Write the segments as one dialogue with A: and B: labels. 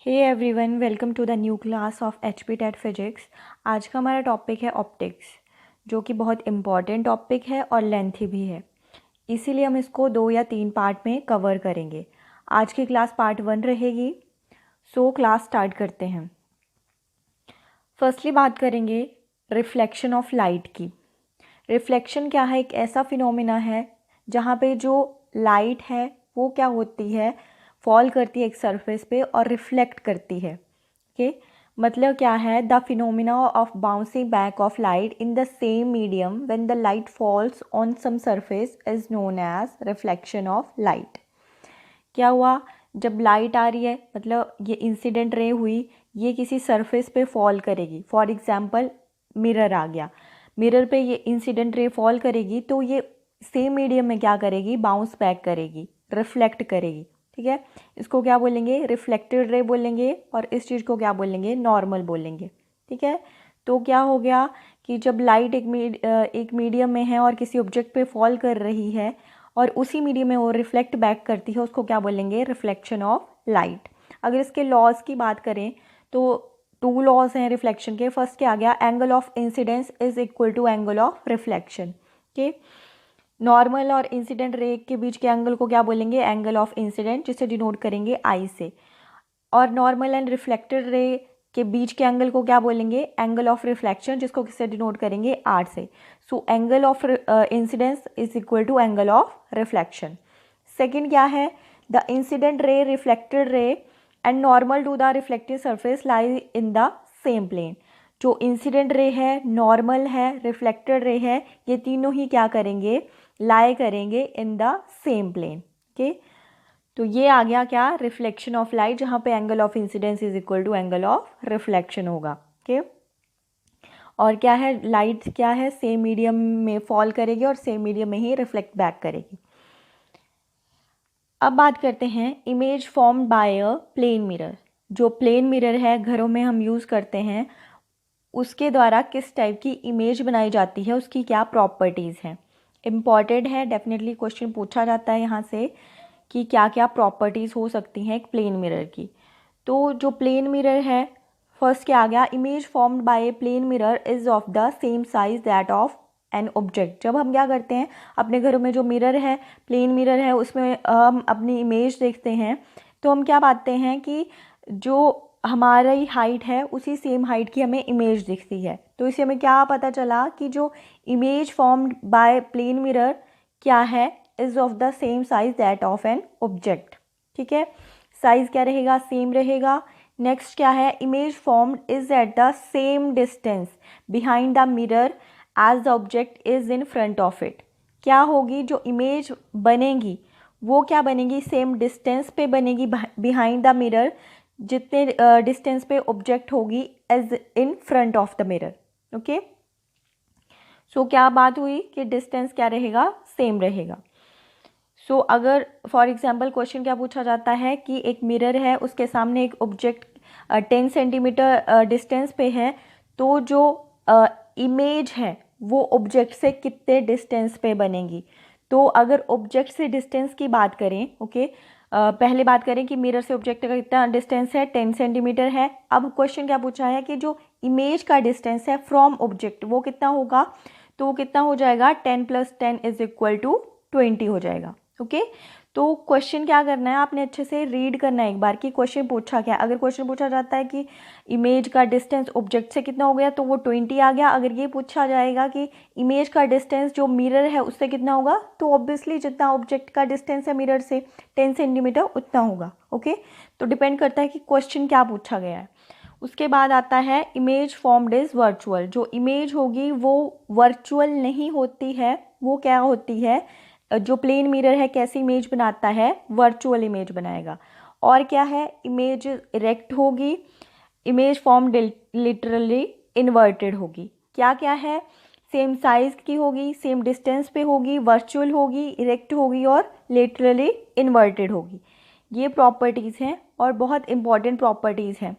A: Hey everyone, welcome to the new class of HP TET physics. आज का हमारा topic है ऑप्टिक्स, जो कि बहुत इम्पॉर्टेंट टॉपिक है और लेंथी भी है। इसीलिए हम इसको 2 या 3 पार्ट में कवर करेंगे। आज की क्लास पार्ट 1 रहेगी। सो क्लास स्टार्ट करते हैं। फर्स्टली बात करेंगे रिफ्लेक्शन ऑफ लाइट की। रिफ्लेक्शन क्या है? एक ऐसा फिनोमिना है जहाँ पे जो लाइट है वो क्या होती है, फॉल करती है एक सरफेस पे और रिफ्लेक्ट करती है। ओके, मतलब क्या है? The phenomena of bouncing back of light in the same medium when the light falls on some surface is known as reflection of light. क्या हुआ? जब लाइट आ रही है, मतलब ये इंसिडेंट रे हुई, ये किसी सरफेस पे फॉल करेगी। फॉर एग्जांपल मिरर आ गया, मिरर पे ये इंसिडेंट रे फॉल करेगी तो ये सेम मीडियम में क्या करेगी? बाउंस बैक करेगी, रिफ्लेक्ट करेगी। ठीक है, इसको क्या बोलेंगे? रिफ्लेक्टेड रे बोलेंगे, और इस चीज़ को क्या बोलेंगे? नॉर्मल बोलेंगे। ठीक है, तो क्या हो गया कि जब लाइट एक मीडियम में है और किसी ऑब्जेक्ट पे फॉल कर रही है और उसी मीडियम में वो रिफ्लेक्ट बैक करती है, उसको क्या बोलेंगे? Reflection of light. अगर इसके लॉज की बात करें तो 2 लॉज हैं रिफ्लेक्शन के। फर्स्ट क्या आ गया? Angle of incidence is equal to angle of reflection. Okay, normal और इंसिडेंट रे के बीच के एंगल को क्या बोलेंगे? एंगल ऑफ इंसिडेंट, जिसे डिनोट करेंगे आई से। और नॉर्मल एंड रिफ्लेक्टेड रे के बीच के एंगल को क्या बोलेंगे? एंगल ऑफ रिफ्लेक्शन, जिसको किससे डिनोट करेंगे? आर से। So angle of incidence is equal to angle of reflection. Second क्या है? The incident ray, reflected ray and normal to the reflected surface lie in the same plane. जो incident ray है, normal है, reflected ray है, ये तीनों ही क्या करेंगे? लाई करेंगे in the same plane. Okay, तो ये आ गया क्या? रिफ्लेक्शन ऑफ लाइट, जहाँ पे angle of incidence is equal to angle of reflection होगा। ओके, और क्या है? लाइट क्या है? सेम मीडियम में फॉल करेगी और सेम मीडियम में ही रिफ्लेक्ट बैक करेगी। अब बात करते हैं image formed by a plane mirror. जो प्लेन मिरर है, घरों में हम यूज़ करते हैं, उसके द्वारा किस टाइप की इमेज बनाई जाती है, उसकी क्या प्रॉपर्टीज़ हैं। इम्पॉर्टेंट है, डेफिनेटली क्वेश्चन पूछा जाता है यहाँ से कि क्या क्या प्रॉपर्टीज़ हो सकती हैं एक प्लेन मिरर की। तो जो प्लेन मिरर है, फर्स्ट क्या आ गया? Image formed by a plane mirror is of the same size that of an object. जब हम क्या करते हैं, अपने घरों में जो मिरर है, प्लेन मिरर है, उसमें हम अपनी इमेज देखते हैं, तो हम क्या पाते हैं कि जो हमारी हाइट है उसी सेम हाइट की हमें इमेज दिखती है। तो इससे हमें क्या पता चला कि जो image formed by plane mirror क्या है? Is of the same size that of an object. ठीक है, साइज क्या रहेगा? सेम रहेगा। नेक्स्ट क्या है? Image formed is at the same distance behind the mirror as the object is in front of it. क्या होगी? जो इमेज बनेगी वो क्या बनेगी? सेम डिस्टेंस पे बनेगी बिहाइंड द मिरर, जितने डिस्टेंस पे ऑब्जेक्ट होगी as in front of the mirror. Okay, so क्या बात हुई कि डिस्टेंस क्या रहेगा? सेम रहेगा। सो अगर फॉर एग्जांपल क्वेश्चन क्या पूछा जाता है कि एक मिरर है, उसके सामने एक ऑब्जेक्ट 10 सेंटीमीटर डिस्टेंस पे है, तो जो इमेज है वो ऑब्जेक्ट से कितने डिस्टेंस पे बनेगी। तो अगर ऑब्जेक्ट से डिस्टेंस की बात करें, ओके, पहले बात करें कि मिरर से ऑब्जेक्ट का कितना डिस्टेंस है? 10 सेंटीमीटर है। अब क्वेश्चन क्या पूछा है कि जो इमेज का डिस्टेंस है फ्रॉम ऑब्जेक्ट वो कितना होगा? तो वो कितना हो जाएगा? 10 + 10 इज इक्वल टू 20 हो जाएगा। ओके, तो क्वेश्चन क्या करना है, आपने अच्छे से रीड करना है एक बार कि क्वेश्चन पूछा क्या। अगर क्वेश्चन पूछा जाता है कि इमेज का डिस्टेंस ऑब्जेक्ट से कितना हो गया, तो वो 20 आ गया। अगर ये पूछा जाएगा कि इमेज का डिस्टेंस जो मिरर है उससे कितना होगा, तो ऑब्वियसली जितना ऑब्जेक्ट का डिस्टेंस है मिरर से 10 सेंटीमीटर उतना होगा। ओके, तो डिपेंड करता है कि क्वेश्चन क्या पूछा गया है। उसके बाद आता है इमेज फॉर्म्ड इज वर्चुअल। जो इमेज होगी वो वर्चुअल नहीं होती है, वो क्या होती है? जो प्लेन मिरर है कैसी इमेज बनाता है? वर्चुअल इमेज बनाएगा। और क्या है? इमेज इरेक्ट होगी, इमेज फॉर्म लिटरली इन्वर्टेड होगी। क्या क्या है? सेम साइज की होगी, सेम डिस्टेंस पे होगी, वर्चुअल होगी, इरेक्ट होगी और लिटरली इन्वर्टेड होगी। ये प्रॉपर्टीज़ हैं और बहुत इंपॉर्टेंट प्रॉपर्टीज़ हैं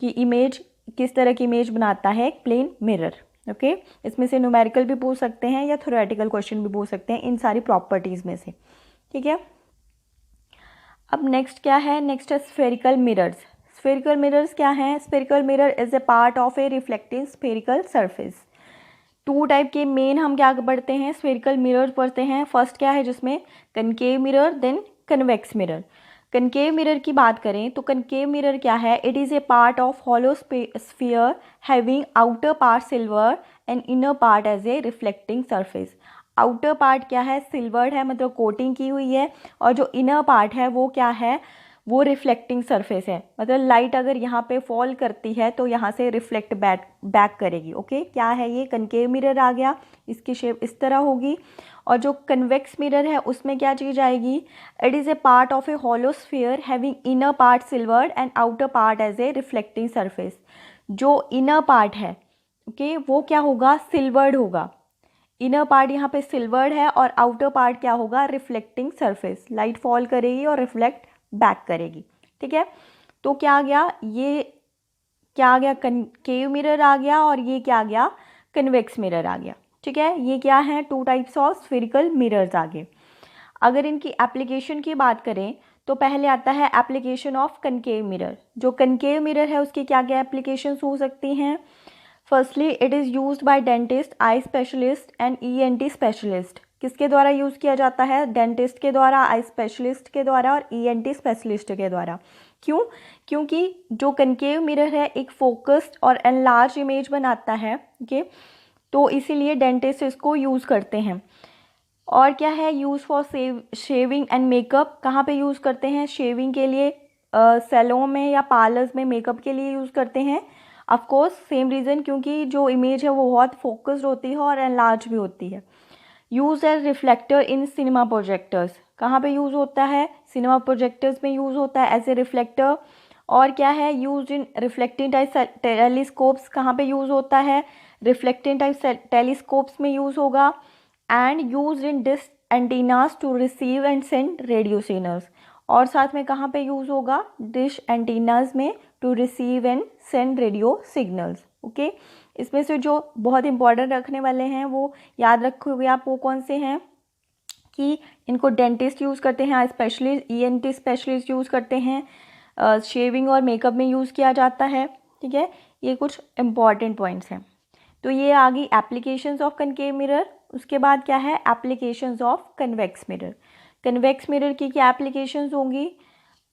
A: कि इमेज किस तरह की इमेज बनाता है एक प्लेन मिरर। ओके, इसमें से न्यूमेरिकल भी पूछ सकते हैं या थ्योरेटिकल क्वेश्चन भी पूछ सकते हैं इन सारी प्रॉपर्टीज़ में से। ठीक है, अब नेक्स्ट क्या है? नेक्स्ट है स्फेरिकल मिरर्स। स्फेरिकल मिरर्स क्या हैं? Spherical mirror is a part of a reflecting spherical surface. Two type के मेन हम क्या पढ़ते हैं? स्फेरिकल मिरर पढ़ते हैं। फर्स्ट क्या है जिसमें concave mirror, then convex mirror. Concave mirror की बात करें तो कनकेव मिरर क्या है? It is a part of hollow sphere having outer part silver and inner part as a reflecting surface. Outer part क्या है? सिल्वर्ड है, मतलब कोटिंग की हुई है, और जो इनर पार्ट है वो क्या है? वो रिफ्लेक्टिंग सरफेस है, मतलब लाइट अगर यहाँ पे फॉल करती है तो यहाँ से रिफ्लेक्ट बैक करेगी। ओके, क्या है ये? कनकेव मिरर आ गया, इसकी शेप इस तरह होगी। और जो कन्वेक्स मिरर है उसमें क्या चीज़ आएगी? It is a part of a hollow sphere having inner part silvered and outer part as a reflecting surface. जो इनर पार्ट है ओके वो क्या होगा? सिल्वर्ड होगा। इनर पार्ट यहाँ पे सिल्वर्ड है और आउटर पार्ट क्या होगा? Reflecting surface. लाइट फॉल करेगी और रिफ्लेक्ट बैक करेगी। ठीक है, तो क्या आ गया? ये क्या आ गया? कनकेव मिरर आ गया, और ये क्या आ गया? कन्वेक्स मिरर आ गया। ठीक है, ये क्या है? Two types of spherical mirrors आ गए। अगर इनकी एप्लीकेशन की बात करें तो पहले आता है एप्लीकेशन ऑफ कनकेव मिरर। जो कनकेव मिरर है उसकी क्या क्या एप्लीकेशंस हो सकती हैं? Firstly it is used by dentist, eye specialist and ENT specialist. किसके द्वारा यूज़ किया जाता है? डेंटिस्ट के द्वारा, आई स्पेशलिस्ट के द्वारा और ईएनटी स्पेशलिस्ट के द्वारा। क्यों? क्योंकि जो कनकेव मिरर है एक फोकस्ड और एनलार्ज इमेज बनाता है। ओके, तो इसीलिए डेंटिस्ट इसको यूज़ करते हैं। और क्या है? Use for shaving and makeup. कहाँ पे यूज़ करते हैं? शेविंग के लिए सैलून में या पार्लर्स में मेकअप के लिए यूज़ करते हैं। ऑफ कोर्स सेम रीज़न, क्योंकि जो इमेज है वो बहुत फोकस्ड होती है और एनलार्ज भी होती है। Use as reflector in cinema projectors. कहाँ पे यूज़ होता है? सिनेमा प्रोजेक्टर्स में यूज़ होता है एज ए रिफ्लेक्टर। और क्या है? Use in reflecting type telescopes. कहाँ पे यूज़ होता है? रिफ्लेक्टिंग टाइप टेलीस्कोप्स में यूज़ होगा। And use in dish antennas to receive and send radio signals. और साथ में कहाँ पे यूज़ होगा? डिश एंटीनास में to receive and send radio signals. Okay, इसमें से जो बहुत इंपॉर्टेंट रखने वाले हैं वो याद रखोगे आप, वो कौन से हैं? कि इनको डेंटिस्ट यूज़ करते हैं, स्पेशलिस्ट ईएनटी स्पेशलिस्ट यूज़ करते हैं, शेविंग और मेकअप में यूज़ किया जाता है। ठीक है, ये कुछ इंपॉर्टेंट पॉइंट्स हैं। तो ये आ गई एप्लीकेशंस ऑफ कनकेव मिरर। उसके बाद क्या है? Applications of convex mirror. Convex mirror की क्या एप्लीकेशंस होंगी?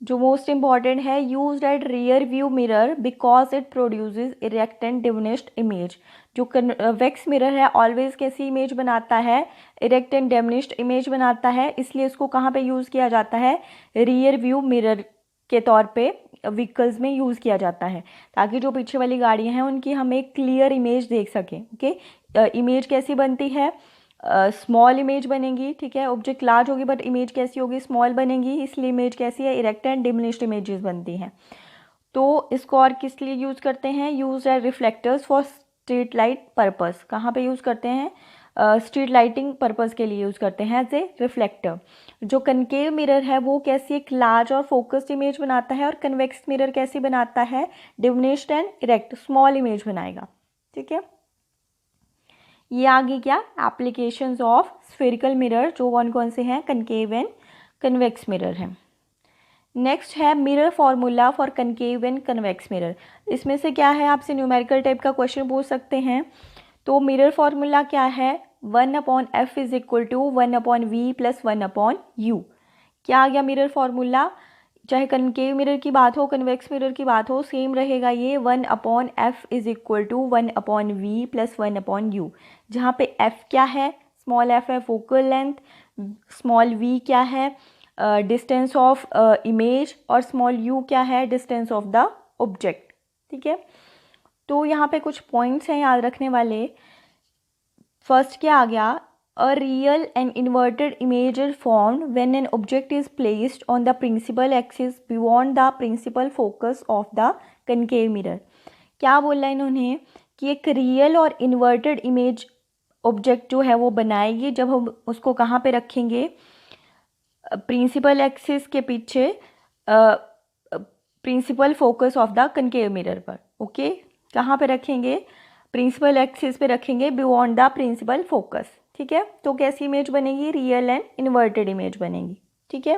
A: जो मोस्ट इम्पॉर्टेंट है, used eight rear view mirror because it produces erect and diminished image. जो कन्वेक्स मिरर है ऑलवेज कैसी इमेज बनाता है? इरेक्ट एंड डिमिनिश्ड इमेज बनाता है, इसलिए इसको कहाँ पे यूज़ किया जाता है? रियर व्यू मिरर के तौर पे व्हीकल्स में यूज़ किया जाता है, ताकि जो पीछे वाली गाड़ियाँ हैं उनकी हम एक क्लियर इमेज देख सकें। ओके, इमेज कैसी बनती है? स्मॉल इमेज बनेगी। ठीक है, ऑब्जेक्ट लार्ज होगी बट इमेज कैसी होगी? स्मॉल बनेगी, इसलिए इमेज कैसी है? इरेक्ट एंड डिमिनिश्ड इमेजेस बनती हैं। तो इसको और किस लिए यूज़ करते हैं? Use as reflectors for street light purpose. कहाँ पे यूज़ करते हैं? स्ट्रीट लाइटिंग पर्पस के लिए यूज़ करते हैं एज ए रिफ्लेक्टर। जो कनकेव मिरर है वो कैसी? एक लार्ज और फोकस्ड इमेज बनाता है, और कन्वेक्स मिरर कैसी बनाता है? Diminished and erect, small image बनाएगा। ठीक है, ये आ गई क्या? एप्लीकेशंस ऑफ स्फेरिकल मिरर, जो कौन से हैं? कनकेव एंड कन्वेक्स मिरर हैं। नेक्स्ट है mirror formula for concave and convex mirror. इसमें से क्या है? आपसे न्यूमेरिकल टाइप का क्वेश्चन पूछ सकते हैं। तो मिरर फॉर्मूला क्या है? 1/f is equal to 1/v plus 1/u। क्या आ गया मिरर फॉर्मूला? चाहे कनकेव मिरर की बात हो, कन्वेक्स मिरर की बात हो, सेम रहेगा ये। 1/f is equal to 1/v plus 1/u, जहाँ पे f क्या है? स्मॉल f है फोकल लेंथ, स्मॉल v क्या है? डिस्टेंस ऑफ इमेज, और स्मॉल u क्या है? Distance of the object. ठीक है, तो यहाँ पे कुछ पॉइंट्स हैं याद रखने वाले। फर्स्ट क्या आ गया? A real and inverted image is formed when an object is placed on the principal axis beyond the principal focus of the concave mirror। क्या बोला है इन्होंने? कि एक रियल और इन्वर्टेड इमेज ऑब्जेक्ट जो है वो बनाएगी जब हम उसको कहाँ पे रखेंगे? प्रिंसिपल एक्सिस के पीछे, principal focus of the concave mirror पर। ओके, कहाँ पे रखेंगे? प्रिंसिपल एक्सिस पे रखेंगे, बियॉन्ड द प्रिंसिपल फोकस। ठीक है, तो कैसी इमेज बनेगी? रियल एंड इन्वर्टेड इमेज बनेगी। ठीक है,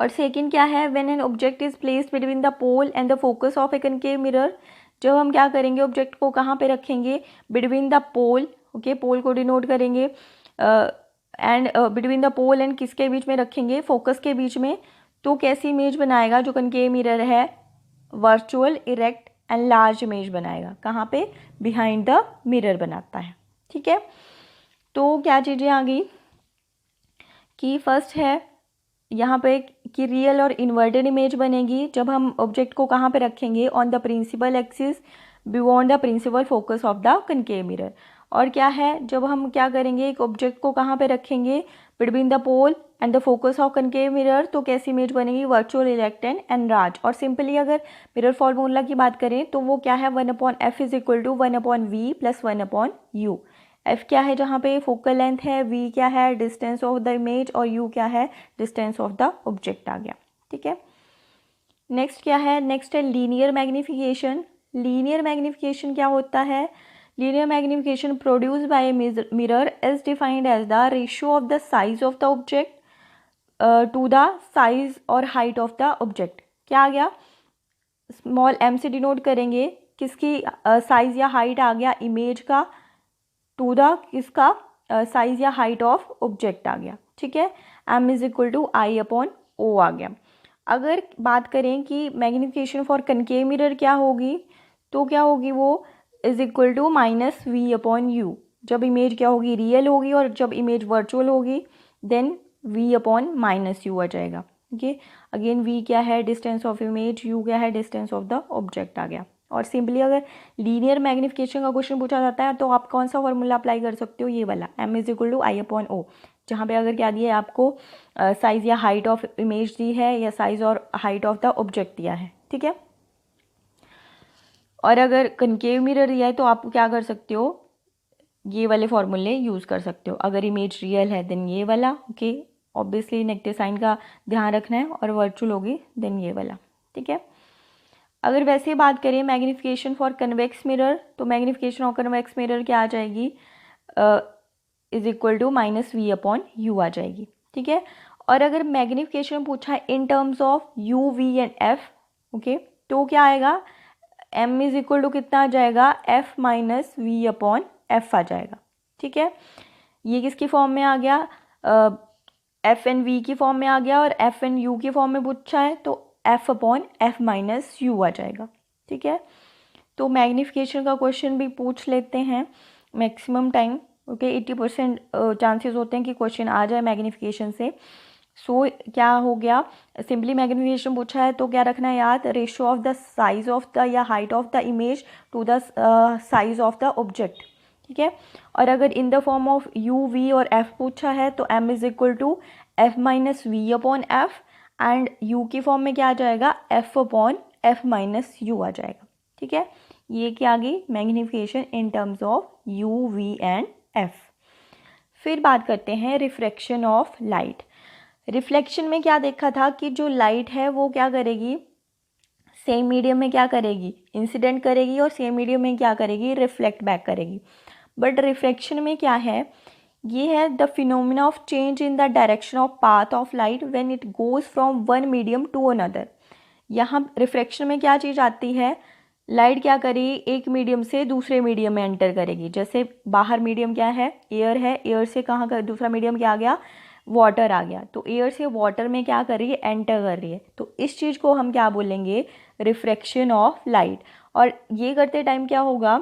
A: और सेकंड क्या है, when an object is placed between the pole and the focus of a concave mirror, जब हम क्या करेंगे, ऑब्जेक्ट को कहाँ पे रखेंगे, between the pole, okay, pole को डिनोट करेंगे, and between the pole and किसके बीच में रखेंगे, फोकस के बीच में, तो कैसी इमेज बनाएगा जो कनकेव मिरर है, virtual, erect and large image बनाएगा। कहाँ पे, बिहाइंड द मिरर बनाता है। ठीक है, तो क्या चीज़ें आ गई कि फर्स्ट है यहाँ पे कि रियल और इन्वर्टेड इमेज बनेगी जब हम ऑब्जेक्ट को कहाँ पे रखेंगे, on the principal axis beyond the principal focus of the concave mirror. और क्या है, जब हम क्या करेंगे, एक ऑब्जेक्ट को कहाँ पे रखेंगे, between the pole and the focus of concave mirror, तो कैसी इमेज बनेगी, वर्चुअल, इरेक्ट एंड लार्ज। और सिंपली अगर मिरर फॉर्मूला की बात करें तो वो क्या है, 1/f is equal to 1/v plus 1/u। f क्या है जहाँ पे फोकल लेंथ है, v क्या है डिस्टेंस ऑफ द इमेज, और u क्या है डिस्टेंस ऑफ द ऑब्जेक्ट आ गया। ठीक है, नेक्स्ट क्या है, नेक्स्ट है लीनियर मैग्नीफिकेशन। लीनियर मैग्नीफिकेशन क्या होता है, linear magnification produce by a mirror is defined as the ratio of the size of the object to the size और हाइट ऑफ द ऑब्जेक्ट। क्या आ गया, स्मॉल m से denote करेंगे किसकी साइज या हाइट आ गया, इमेज का, टू द किसका साइज या हाइट ऑफ ऑब्जेक्ट आ गया। ठीक है, m is equal to I/O आ गया। अगर बात करें कि मैग्नीफिकेशन फॉर कनकेव मिरर क्या होगी, तो क्या होगी, वो इज इक्वल टू -v/u। जब इमेज क्या होगी, रियल होगी, और जब इमेज वर्चुअल होगी देन v/-u आ जाएगा। ओके, अगेन v क्या है डिस्टेंस ऑफ इमेज, u क्या है डिस्टेंस ऑफ द ऑब्जेक्ट आ गया। और सिंपली अगर लीनियर मैग्नीफिकेशन का क्वेश्चन पूछा जाता है तो आप कौन सा फॉर्मूला अप्लाई कर सकते हो, ये वाला, m is equal to I/O, जहाँ पे अगर क्या दिया है आपको, साइज या हाइट ऑफ इमेज दी है या साइज और हाइट ऑफ द ऑब्जेक्ट दिया है। ठीक है, और अगर कनकेव मिरर दिया है तो आप क्या कर सकते हो, ये वाले फॉर्मूले यूज़ कर सकते हो। अगर इमेज रियल है देन ये वाला, ओके, ऑब्वियसली नेगेटिव साइन का ध्यान रखना है, और वर्चुअल होगी देन ये वाला। ठीक है, अगर वैसे बात करें मैग्नीफिकेशन फॉर कन्वेक्स मिरर, तो मैग्नीफिकेशन ऑफ कन्वेक्स मिरर क्या आ जाएगी, इज इक्वल टू -v/u आ जाएगी। ठीक है, और अगर मैग्नीफिकेशन पूछा है in terms of u, v and f, okay, तो क्या आएगा, m इज इक्वल टू कितना आ जाएगा, f - v/f आ जाएगा। ठीक है, ये किसकी फॉर्म में आ गया, f एंड v की फॉर्म में आ गया, और f एंड u की फॉर्म में पूछा है तो f/f - u आ जाएगा। ठीक है, तो मैग्नीफिकेशन का क्वेश्चन भी पूछ लेते हैं मैक्सिमम टाइम, ओके, 80% चांसेस होते हैं कि क्वेश्चन आ जाए मैग्नीफिकेशन से। सो क्या हो गया, सिंपली मैग्नीफिकेशन पूछा है तो क्या रखना है याद, ratio of the size of the या height of the image to the size of the object. ठीक है, और अगर in the form of u, v और f पूछा है तो m is equal to f - v/f, and u की फॉर्म में क्या आ जाएगा, f/f - u आ जाएगा। ठीक है, ये क्या आ गई magnification in terms of u, v and f। फिर बात करते हैं रिफ्रैक्शन ऑफ लाइट। रिफ्लेक्शन में क्या देखा था कि जो लाइट है वो क्या करेगी, सेम मीडियम में क्या करेगी, इंसिडेंट करेगी, और सेम मीडियम में क्या करेगी, रिफ्लेक्ट बैक करेगी। बट रिफ्रैक्शन में क्या है, ये है the phenomena of change in the direction of path of light when it goes from one medium to another. यहाँ रिफ्रैक्शन में क्या चीज़ आती है, लाइट क्या करेगी, एक मीडियम से दूसरे मीडियम में एंटर करेगी। जैसे बाहर मीडियम क्या है, एयर है, एयर से कहाँ का दूसरा मीडियम क्या आ गया, वाटर आ गया, तो एयर से वाटर में क्या कर रही है, एंटर कर रही है। तो इस चीज़ को हम क्या बोलेंगे, रिफ्रैक्शन ऑफ लाइट। और ये करते टाइम क्या होगा,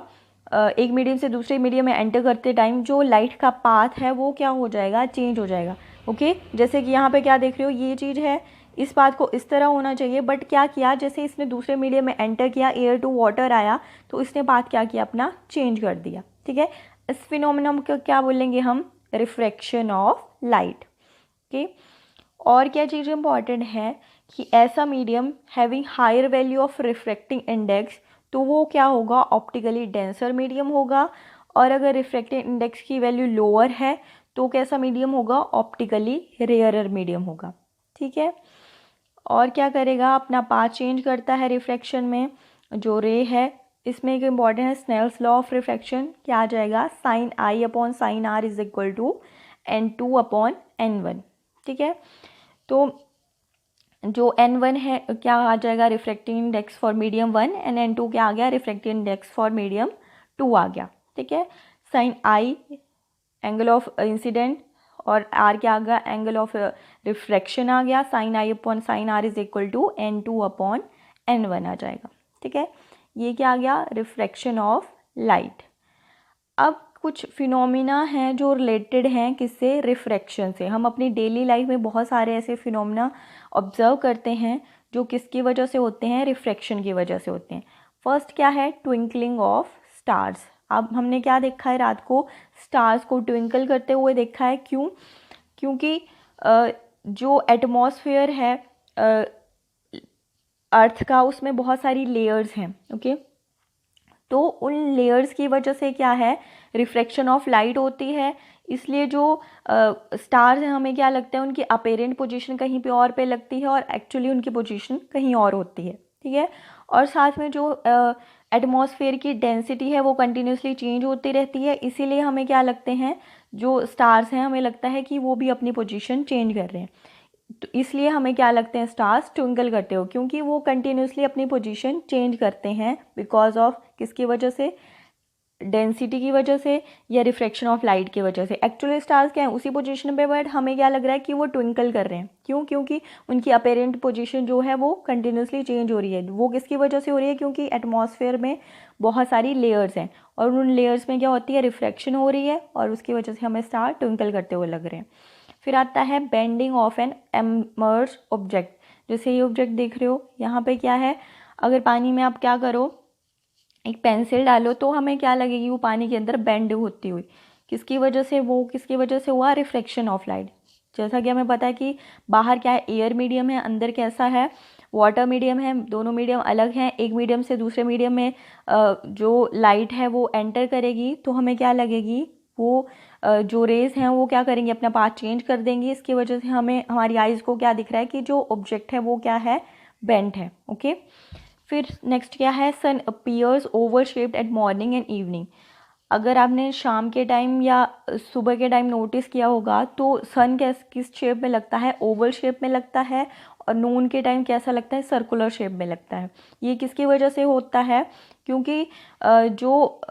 A: एक मीडियम से दूसरे मीडियम में एंटर करते टाइम जो लाइट का पाथ है वो क्या हो जाएगा, चेंज हो जाएगा। ओके, जैसे कि यहाँ पे क्या देख रहे हो, ये चीज़ है, इस पाथ को इस तरह होना चाहिए, बट क्या किया, जैसे इसने दूसरे मीडियम में एंटर किया, एयर टू वाटर आया, तो इसने पाथ क्या किया, अपना चेंज कर दिया। ठीक है, इस फिनोमिनम को क्या बोलेंगे हम, रिफ्रैक्शन ऑफ लाइट। ओके, और क्या चीज़ इंपॉर्टेंट है कि ऐसा medium having higher value of refracting index, तो वो क्या होगा, ऑप्टिकली डेंसर मीडियम होगा। और अगर रिफ्रैक्टिंग इंडेक्स की वैल्यू लोअर है तो कैसा मीडियम होगा, ऑप्टिकली रेयरर मीडियम होगा। ठीक है, और क्या करेगा, अपना पाथ चेंज करता है रिफ्रैक्शन में। जो रे है इसमें एक इम्पॉर्टेंट है स्नेल्स लॉ ऑफ रिफ्रैक्शन, क्या आ जाएगा, sin I/sin r is equal to n2/n1। ठीक है, तो जो N1 है क्या आ जाएगा, refractive index for medium 1, and N2 क्या आ गया, रिफ्रैक्टिव इंडेक्स फॉर मीडियम 2 आ गया। ठीक है, sine I angle of incident और आर क्या आ गया, एंगल ऑफ रिफ्रैक्शन आ गया। Sine I upon sine R is equal to N2 upon N1 आ जाएगा। ठीक है, ये क्या आ गया, रिफ्रैक्शन ऑफ लाइट। अब कुछ फिनोमिना हैं जो रिलेटेड हैं किससे, रिफ्रैक्शन से। हम अपनी डेली लाइफ में बहुत सारे ऐसे फिनोमिना ऑब्जर्व करते हैं जो किसकी वजह से होते हैं, रिफ्रैक्शन की वजह से होते हैं। फर्स्ट क्या है, ट्विंकलिंग ऑफ स्टार्स। अब हमने क्या देखा है, रात को स्टार्स को ट्विंकल करते हुए देखा है। क्यों, क्योंकि जो एटमॉस्फेयर है अर्थ का, उसमें बहुत सारी लेयर्स हैं। ओके, तो उन लेयर्स की वजह से क्या है, रिफ्रैक्शन ऑफ लाइट होती है। इसलिए जो स्टार्स हैं हमें क्या लगता है, उनकी अपेरेंट पोजीशन कहीं पे और पे लगती है और एक्चुअली उनकी पोजीशन कहीं और होती है। ठीक है, और साथ में जो एटमॉस्फेयर की डेंसिटी है वो कंटिन्यूसली चेंज होती रहती है। इसीलिए हमें क्या लगते हैं, जो स्टार्स हैं हमें लगता है कि वो भी अपनी पोजीशन चेंज कर रहे हैं। तो इसलिए हमें क्या लगते हैं, स्टार्स ट्विंकल करते हो, क्योंकि वो कंटिन्यूसली अपनी पोजीशन चेंज करते हैं बिकॉज ऑफ किसकी वजह से, डेंसिटी की वजह से या रिफ्रैक्शन ऑफ लाइट की वजह से। एक्चुअली स्टार्स क्या है, उसी पोजीशन पे, बट हमें क्या लग रहा है कि वो ट्विंकल कर रहे हैं। क्यों, क्योंकि उनकी अपेरेंट पोजीशन जो है वो कंटिन्यूसली चेंज हो रही है। वो किसकी वजह से हो रही है, क्योंकि एटमॉस्फेयर में बहुत सारी लेयर्स हैं और उन लेयर्स में क्या होती है, रिफ्रैक्शन हो रही है और उसकी वजह से हमें स्टार ट्विंकल करते हुए लग रहे हैं। फिर आता है bending of an emerge object. जैसे ये ऑब्जेक्ट देख रहे हो, यहाँ पे क्या है, अगर पानी में आप क्या करो, एक पेंसिल डालो तो हमें क्या लगेगी, वो पानी के अंदर बेंड होती हुई। किसकी वजह से, वो किसकी वजह से हुआ, रिफ्लेक्शन ऑफ लाइट। जैसा कि हमें पता है कि बाहर क्या है, एयर मीडियम है, अंदर कैसा है, वाटर मीडियम है। दोनों मीडियम अलग हैं। एक मीडियम से दूसरे मीडियम में जो लाइट है वो एंटर करेगी तो हमें क्या लगेगी, वो जो रेज हैं वो क्या करेंगी, अपना पाथ चेंज कर देंगी। इसकी वजह से हमें, हमारी आइज़ को क्या दिख रहा है कि जो ऑब्जेक्ट है वो क्या है, बेंट है। ओके, फिर नेक्स्ट क्या है, sun appears oval shaped at morning and evening. अगर आपने शाम के टाइम या सुबह के टाइम नोटिस किया होगा तो सन किस शेप में लगता है, ओवल शेप में लगता है, और नून के टाइम कैसा लगता है, सर्कुलर शेप में लगता है। ये किसकी वजह से होता है, क्योंकि जो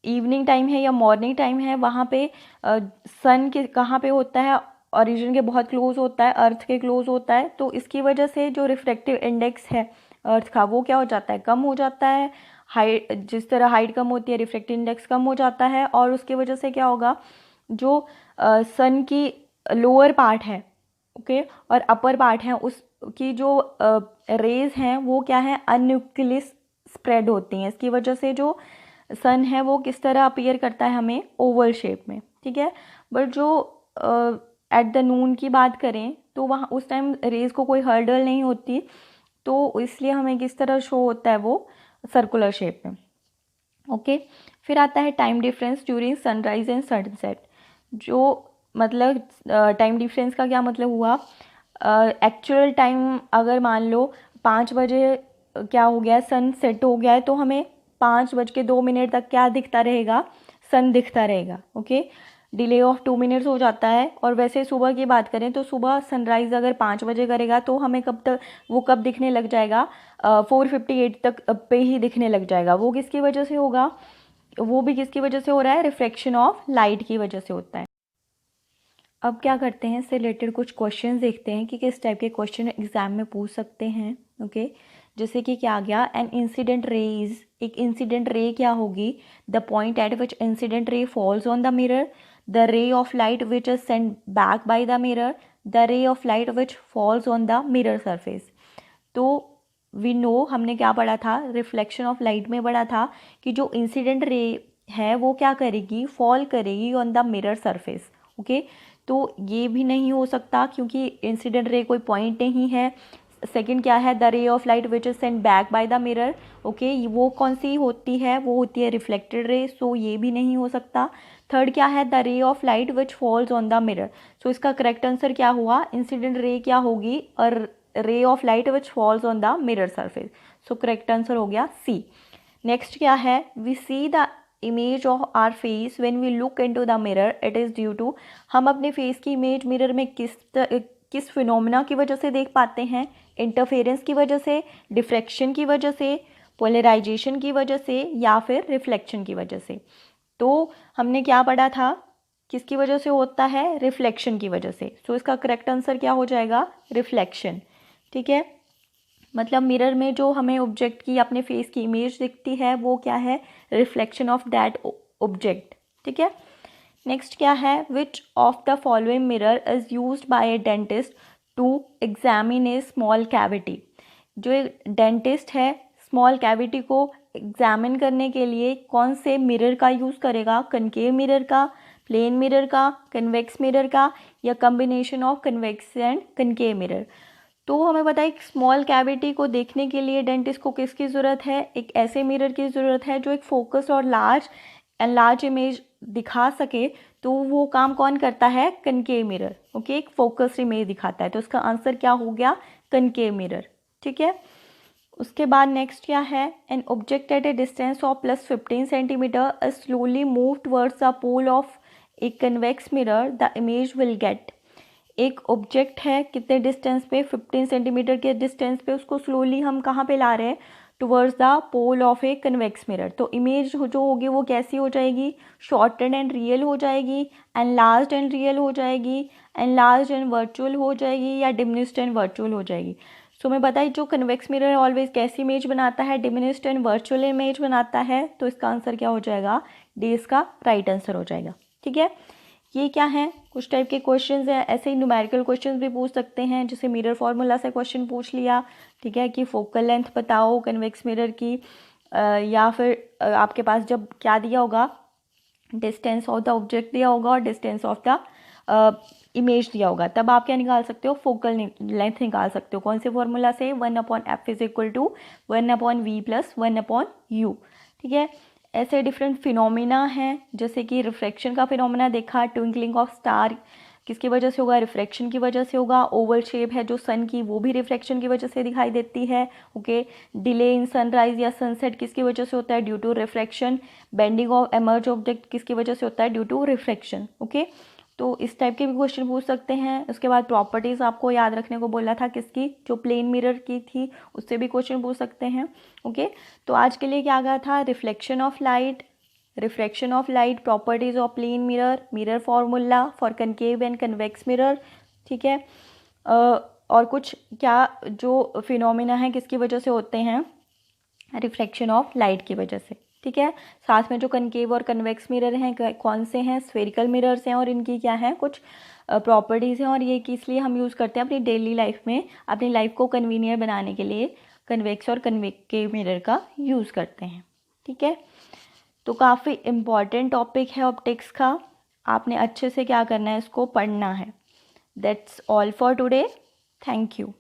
A: इवनिंग टाइम है या मॉर्निंग टाइम है वहाँ पे सन के कहाँ पे होता है, ओरिजिन के बहुत क्लोज होता है, अर्थ के क्लोज होता है। तो इसकी वजह से जो रिफ्रैक्टिव इंडेक्स है अर्थ का वो क्या हो जाता है, कम हो जाता है। हाइट, जिस तरह हाइट कम होती है रिफ्रैक्टिव इंडेक्स कम हो जाता है, और उसकी वजह से क्या होगा, जो सन की लोअर पार्ट है, ओके, और अपर पार्ट है, उसकी जो रेज हैं वो क्या है, अनन्यूक्लियस स्प्रेड होती हैं। इसकी वजह से जो सन है वो किस तरह अपीयर करता है, हमें ओवल शेप में। ठीक है, बट जो एट द नून की बात करें तो वहाँ उस टाइम रेज को कोई हर्डल नहीं होती, तो इसलिए हमें किस तरह शो होता है, वो सर्कुलर शेप में। ओके, फिर आता है time difference during sunrise and sunset. जो मतलब टाइम डिफरेंस का क्या मतलब हुआ, एक्चुअल टाइम अगर मान लो 5 बजे क्या हो गया, सन सेट हो गया है, तो हमें 5:02 तक क्या दिखता रहेगा, सन दिखता रहेगा। ओके, डिले ऑफ 2 मिनट्स हो जाता है। और वैसे सुबह की बात करें तो सुबह सनराइज़ अगर 5 बजे करेगा तो हमें कब तक, वो कब दिखने लग जाएगा, 4:58 तक पे ही दिखने लग जाएगा। वो किसकी वजह से होगा, वो भी किसकी वजह से हो रहा है, रिफ्रैक्शन ऑफ लाइट की वजह से होता है। अब क्या करते हैं, इससे रिलेटेड कुछ क्वेश्चन देखते हैं कि किस टाइप के क्वेश्चन एग्जाम में पूछ सकते हैं। ओके, जैसे कि क्या आ गया, एन इंसिडेंट रेज, एक इंसिडेंट रे क्या होगी, the point eight which incident ray false on the mirror, the ray of light which is sent back by the mirror, the ray of light which falls on the mirror surface. तो we know, हमने क्या पढ़ा था, reflection of light में पढ़ा था कि जो इंसिडेंट रे है वो क्या करेगी, फॉल करेगी on the mirror surface. Okay, तो ये भी नहीं हो सकता क्योंकि इंसिडेंट रे कोई पॉइंट नहीं है। सेकंड क्या है, the ray of light which is sent back by the mirror. Okay, वो कौन सी होती है, वो होती है रिफ्लेक्टेड रे, सो ये भी नहीं हो सकता। थर्ड क्या है, the ray of light which falls on the mirror. So इसका करेक्ट आंसर क्या हुआ, इंसिडेंट रे क्या होगी, और ray of light which falls on the mirror surface. So correct answer हो गया सी। नेक्स्ट क्या है, we see the image of our face when we look into the mirror, it is due to, हम अपने face की image mirror में किस phenomena की वजह से देख पाते हैं? इंटरफेरेंस की वजह से, डिफ्रैक्शन की वजह से, पोलराइजेशन की वजह से या फिर रिफ्लेक्शन की वजह से। तो हमने क्या पढ़ा था, किसकी वजह से होता है? रिफ्लेक्शन की वजह से। सो इसका करेक्ट आंसर क्या हो जाएगा? रिफ्लेक्शन। ठीक है, मतलब मिरर में जो हमें ऑब्जेक्ट की, अपने फेस की इमेज दिखती है, वो क्या है? Reflection of that object. ठीक है, नेक्स्ट क्या है? Which of the following mirror is used by a dentist to examine a small cavity. जो एक डेंटिस्ट है स्मॉल कैविटी को एग्जामिन करने के लिए कौन से मिरर का यूज़ करेगा? कनकेव मिरर का, प्लेन मिरर का, कन्वेक्स मिरर का, या combination of convex and concave mirror. तो हमें पता है एक स्मॉल कैविटी को देखने के लिए डेंटिस्ट को किसकी ज़रूरत है? एक ऐसे मिरर की ज़रूरत है जो एक फोकस और लार्ज इमेज दिखा सके। तो वो काम कौन करता है? Concave mirror. ओके, एक फोकस इमेज दिखाता है। तो इसका आंसर क्या हो गया? Concave mirror. ठीक है, उसके बाद नेक्स्ट क्या है? An object at a distance of +15 centimetre is slowly move towards the pole of a convex mirror, the image will get. एक ऑब्जेक्ट है कितने डिस्टेंस पे? 15 सेंटीमीटर के डिस्टेंस पे, उसको स्लोली हम कहाँ पे ला रहे हैं? Towards the pole of a convex mirror. तो इमेज जो होगी वो कैसी हो जाएगी? शॉर्टेड एंड रियल हो जाएगी, एनलार्ज्ड एंड रियल हो जाएगी, एनलार्ज्ड एंड वर्चुअल हो जाएगी, या डिमिनिश्ड एंड वर्चुअल हो जाएगी। सो मैं बताइए जो कन्वेक्स मिरर ऑलवेज कैसी इमेज बनाता है? डिमिनिश्ड एंड वर्चुअल इमेज बनाता है। तो इसका आंसर क्या हो जाएगा? डी इसका राइट आंसर हो जाएगा। ठीक है, ये क्या है? कुछ टाइप के क्वेश्चंस हैं, ऐसे ही न्यूमेरिकल क्वेश्चंस भी पूछ सकते हैं, जैसे मिरर फार्मूला से क्वेश्चन पूछ लिया। ठीक है, कि फोकल लेंथ बताओ कन्वेक्स मिरर की, या फिर आपके पास जब क्या दिया होगा? डिस्टेंस ऑफ द ऑब्जेक्ट दिया होगा और डिस्टेंस ऑफ द इमेज दिया होगा, तब आप क्या निकाल सकते हो? फोकल लेंथ निकाल सकते हो। कौन से फॉर्मूला से? 1/f is equal to 1/v plus 1/u। ठीक है, ऐसे डिफरेंट फिनोमिना हैं, जैसे कि रिफ्रैक्शन का फिनोमिना देखा, ट्विंकलिंग ऑफ स्टार किसकी वजह से होगा? रिफ्रैक्शन की वजह से होगा। ओवल शेप है जो सन की, वो भी रिफ्रैक्शन की वजह से दिखाई देती है। ओके, डिले इन सनराइज या सनसेट किसकी वजह से होता है? Due to refraction. Bending of emerge object किसकी वजह से होता है? Due to refraction. ओके, तो इस टाइप के भी क्वेश्चन पूछ सकते हैं। उसके बाद प्रॉपर्टीज़ आपको याद रखने को बोला था, किसकी? जो प्लेन मिरर की थी, उससे भी क्वेश्चन पूछ सकते हैं। ओके, तो आज के लिए क्या गया था? Reflection of light, refraction of light, properties of plane mirror, mirror formula for concave and convex mirror. ठीक है, और कुछ क्या जो फिनोमिना है किसकी वजह से होते हैं? रिफ्लेक्शन ऑफ लाइट की वजह से। ठीक है, साथ में जो कनकेव और कन्वेक्स मिरर हैं कौन से हैं? स्फेरिकल मिरर्स हैं, और इनकी क्या है? कुछ प्रॉपर्टीज़ हैं, और ये किस लिए हम यूज़ करते हैं? अपनी डेली लाइफ में, अपनी लाइफ को कन्वीनियंट बनाने के लिए कन्वेक्स और कन्वेक्टिव मिरर का यूज़ करते हैं। ठीक है, तो काफ़ी इम्पॉर्टेंट टॉपिक है ऑप्टिक्स का, आपने अच्छे से क्या करना है? इसको पढ़ना है। That's all for today, thank you.